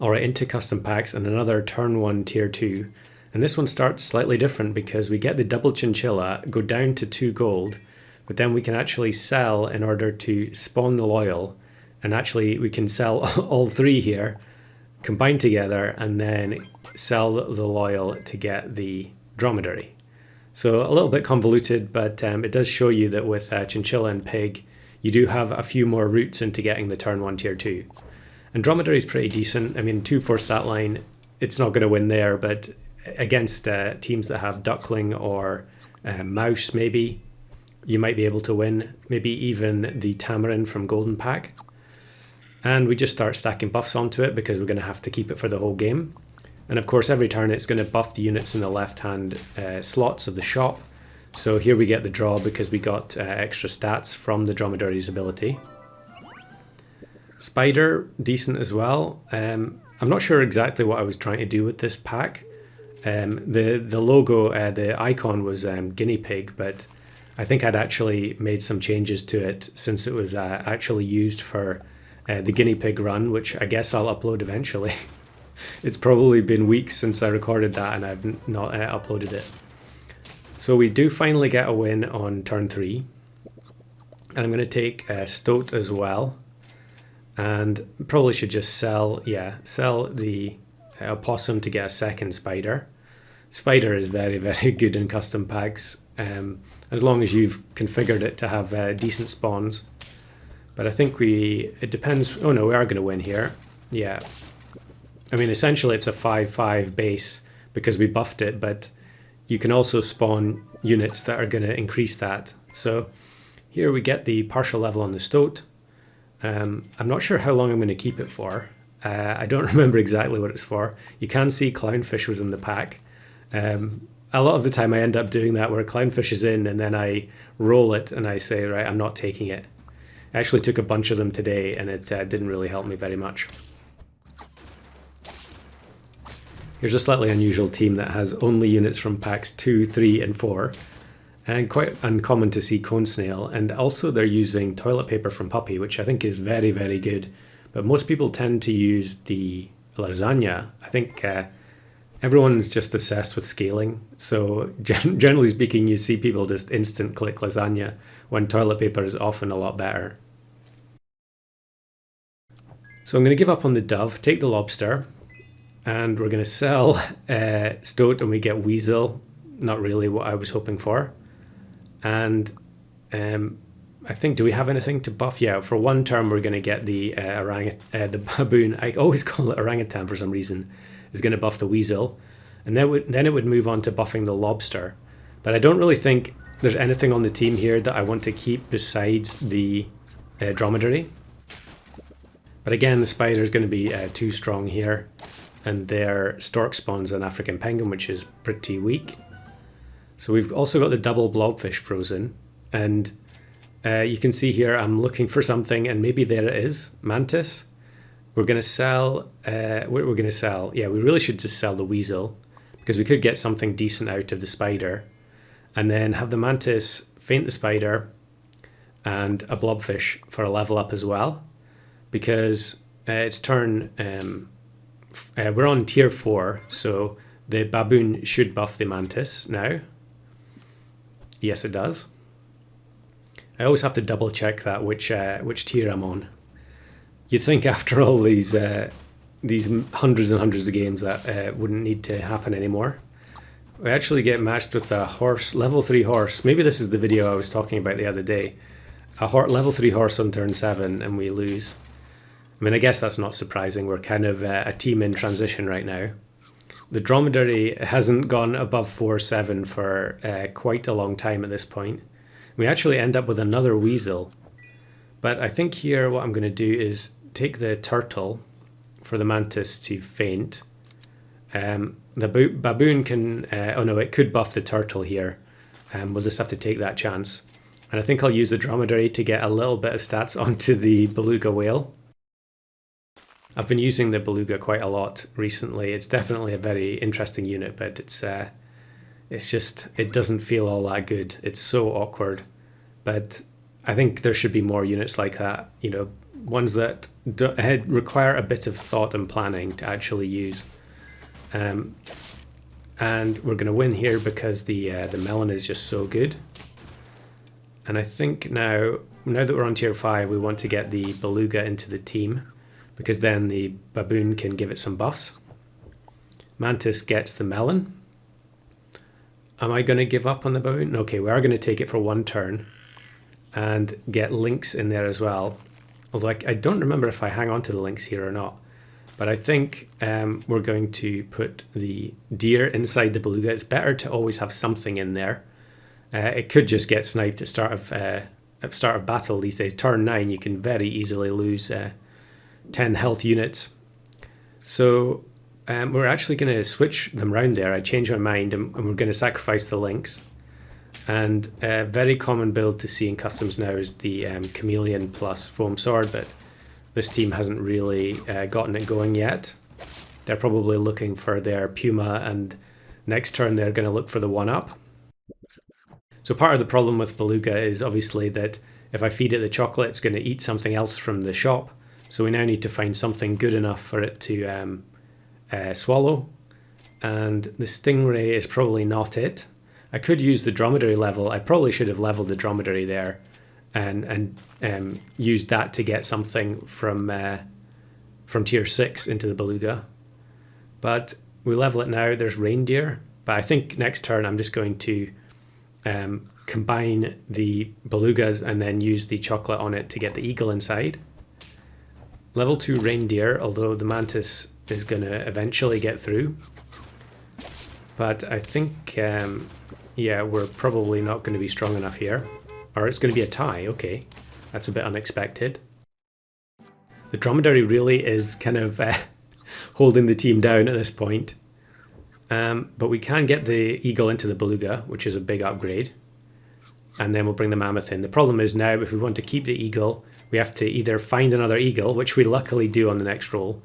Alright, into custom packs and another turn 1 tier 2. And this one starts slightly different because we get the double chinchilla, go down to 2 gold, but then we can actually sell in order to spawn the loyal. And actually we can sell all 3 here, combine together, and then sell the loyal to get the dromedary. So a little bit convoluted, but it does show you that with chinchilla and pig, you do have a few more routes into getting the turn 1 tier 2. And dromedary is pretty decent. I mean, 2-4 stat line, it's not going to win there, but against teams that have duckling or mouse maybe, you might be able to win. Maybe even the tamarin from golden pack. And we just start stacking buffs onto it because we're going to have to keep it for the whole game. And of course, every turn it's going to buff the units in the left-hand slots of the shop. So here we get the draw because we got extra stats from the dromedary's ability. Spider, decent as well. I'm not sure exactly what I was trying to do with this pack. The logo, the icon was guinea pig, but I think I'd actually made some changes to it since it was actually used for the guinea pig run, which I guess I'll upload eventually. It's probably been weeks since I recorded that and I've not uploaded it. So we do finally get a win on turn 3. And I'm going to take Stoat as well. And probably should just sell the opossum to get a second spider. Spider is very, very good in custom packs, as long as you've configured it to have decent spawns. But I think it depends. Oh no, we are going to win here. Yeah. I mean, essentially it's a 5-5 base because we buffed it, but you can also spawn units that are going to increase that. So here we get the partial level on the Stoat. I'm not sure how long I'm going to keep it for. I don't remember exactly what it's for. You can see clownfish was in the pack. A lot of the time I end up doing that where clownfish is in and then I roll it and I say, right, I'm not taking it. I actually took a bunch of them today and it didn't really help me very much. Here's a slightly unusual team that has only units from packs 2, 3 and 4. And quite uncommon to see cone snail, and also they're using toilet paper from Puppy, which I think is very, very good. But most people tend to use the lasagna. I think everyone's just obsessed with scaling. So generally speaking, you see people just instant click lasagna when toilet paper is often a lot better. So I'm going to give up on the dove, take the lobster, and we're going to sell Stoat and we get weasel. Not really what I was hoping for. And I think, do we have anything to buff? Yeah, for 1 turn we're going to get the the baboon. I always call it orangutan for some reason. Is going to buff the weasel, and then it would move on to buffing the lobster. But I don't really think there's anything on the team here that I want to keep besides the dromedary. But again, the spider is going to be too strong here, and their stork spawns an African penguin, which is pretty weak. So we've also got the double blobfish frozen, and you can see here I'm looking for something, and maybe there it is, mantis. We're going to sell, we're going to sell, yeah, we really should just sell the weasel, because we could get something decent out of the spider, and then have the mantis faint the spider, and a blobfish for a level up as well, because it's turn, we're on tier 4, so the baboon should buff the mantis now. Yes, it does. I always have to double check that which tier I'm on. You'd think after all these hundreds and hundreds of games that wouldn't need to happen anymore. We actually get matched with a horse, level 3 horse. Maybe this is the video I was talking about the other day. A level 3 horse on turn 7 and we lose. I mean, I guess that's not surprising. We're kind of a team in transition right now. The dromedary hasn't gone above 4-7 for quite a long time at this point. We actually end up with another weasel. But I think here what I'm going to do is take the turtle for the mantis to faint. The baboon can... oh no, it could buff the turtle here. We'll just have to take that chance. And I think I'll use the dromedary to get a little bit of stats onto the beluga whale. I've been using the beluga quite a lot recently. It's definitely a very interesting unit, but it's just, it doesn't feel all that good. It's so awkward. But I think there should be more units like that, you know, ones that require a bit of thought and planning to actually use. And we're going to win here because the melon is just so good. And I think now that we're on tier 5, we want to get the beluga into the team, because then the baboon can give it some buffs. Mantis gets the melon. Am I going to give up on the baboon? Okay, we are going to take it for one turn and get lynx in there as well. Although I don't remember if I hang on to the lynx here or not. But I think we're going to put the deer inside the beluga. It's better to always have something in there. It could just get sniped at start of battle these days. Turn 9, you can very easily lose 10 health units. So we're actually going to switch them around there. I changed my mind, and we're going to sacrifice the lynx. And a very common build to see in customs now is the chameleon plus foam sword, but this team hasn't really gotten it going yet. They're probably looking for their puma, and next turn they're going to look for the 1-up. So part of the problem with beluga is obviously that if I feed it the chocolate, it's going to eat something else from the shop. So we now need to find something good enough for it to swallow. And the stingray is probably not it. I could use the dromedary level. I probably should have leveled the dromedary there and used that to get something from tier 6 into the beluga. But we level it now. There's reindeer. But I think next turn I'm just going to combine the belugas and then use the chocolate on it to get the eagle inside. Level 2 reindeer, although the mantis is going to eventually get through. But I think, yeah, we're probably not going to be strong enough here. Or it's going to be a tie, okay. That's a bit unexpected. The dromedary really is kind of holding the team down at this point. But we can get the eagle into the beluga, which is a big upgrade. And then we'll bring the mammoth in. The problem is now, if we want to keep the eagle, we have to either find another eagle, which we luckily do on the next roll,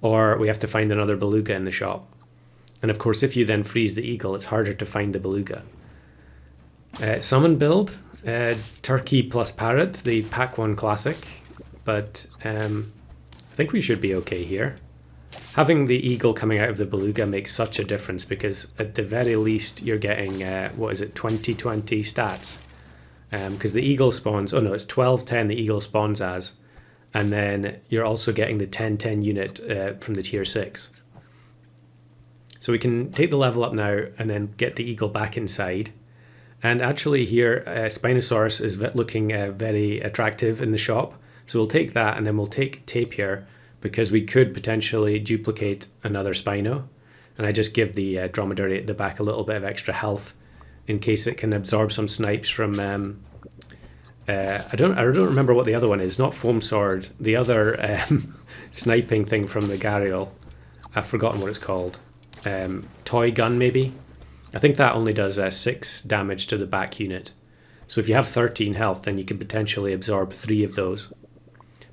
or we have to find another beluga in the shop. And of course, if you then freeze the eagle, it's harder to find the beluga. Summon build, turkey plus parrot, the pack 1 classic. But I think we should be okay here. Having the eagle coming out of the beluga makes such a difference, because at the very least you're getting, 2020 stats. Because the eagle spawns, oh no, it's 1210 the eagle spawns as. And then you're also getting the 1010 unit from the tier 6. So we can take the level up now and then get the eagle back inside. And actually here, Spinosaurus is looking very attractive in the shop. So we'll take that, and then we'll take Tapir, because we could potentially duplicate another Spino. And I just give the dromedary at the back a little bit of extra health in case it can absorb some snipes from... I don't remember what the other one is. Not foam sword. The other sniping thing from the Gharial. I've forgotten what it's called. Toy gun, maybe? I think that only does 6 damage to the back unit. So if you have 13 health, then you can potentially absorb 3 of those.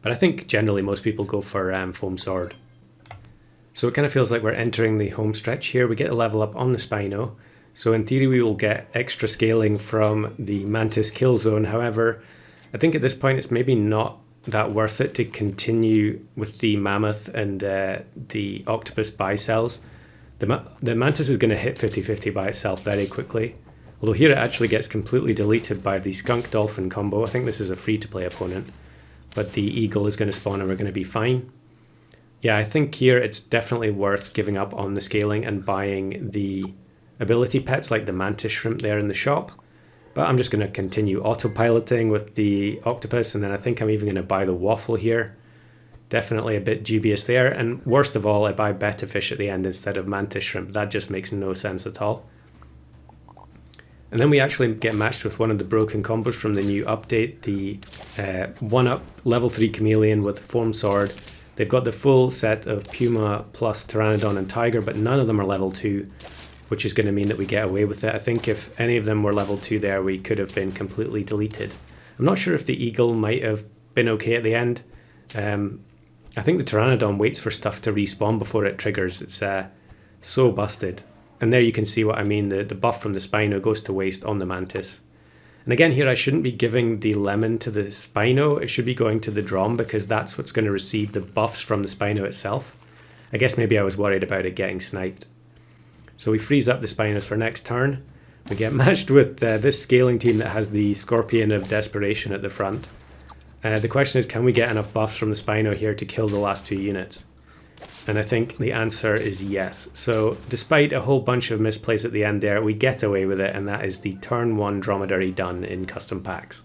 But I think generally most people go for foam sword. So it kind of feels like we're entering the home stretch here. We get a level up on the Spino. So in theory we will get extra scaling from the Mantis kill zone. However, I think at this point it's maybe not that worth it to continue with the Mammoth and the Octopus buy cells. The Mantis is going to hit 50-50 by itself very quickly. Although here it actually gets completely deleted by the Skunk Dolphin combo. I think this is a free-to-play opponent. But the Eagle is going to spawn and we're going to be fine. Yeah, I think here it's definitely worth giving up on the scaling and buying the ability pets like the Mantis Shrimp there in the shop. But I'm just going to continue autopiloting with the Octopus, and then I think I'm even going to buy the Waffle here. Definitely a bit dubious there. And worst of all, I buy Betta Fish at the end instead of Mantis Shrimp. That just makes no sense at all. And then we actually get matched with one of the broken combos from the new update, the 1-up level 3 Chameleon with Foam Sword. They've got the full set of Puma plus Pteranodon and Tiger, but none of them are level 2, which is going to mean that we get away with it. I think if any of them were level 2 there, we could have been completely deleted. I'm not sure if the Eagle might have been okay at the end. I think the Pteranodon waits for stuff to respawn before it triggers. It's so busted. And there you can see what I mean. The buff from the Spino goes to waste on the Mantis. And again, here I shouldn't be giving the lemon to the Spino. It should be going to the Drom because that's what's going to receive the buffs from the Spino itself. I guess maybe I was worried about it getting sniped. So we freeze up the Spinos for next turn. We get matched with this scaling team that has the Scorpion of Desperation at the front. The question is, can we get enough buffs from the Spino here to kill the last 2 units? And I think the answer is yes. So despite a whole bunch of misplays at the end there, we get away with it, and that is the turn 1 Dromedary done in custom packs.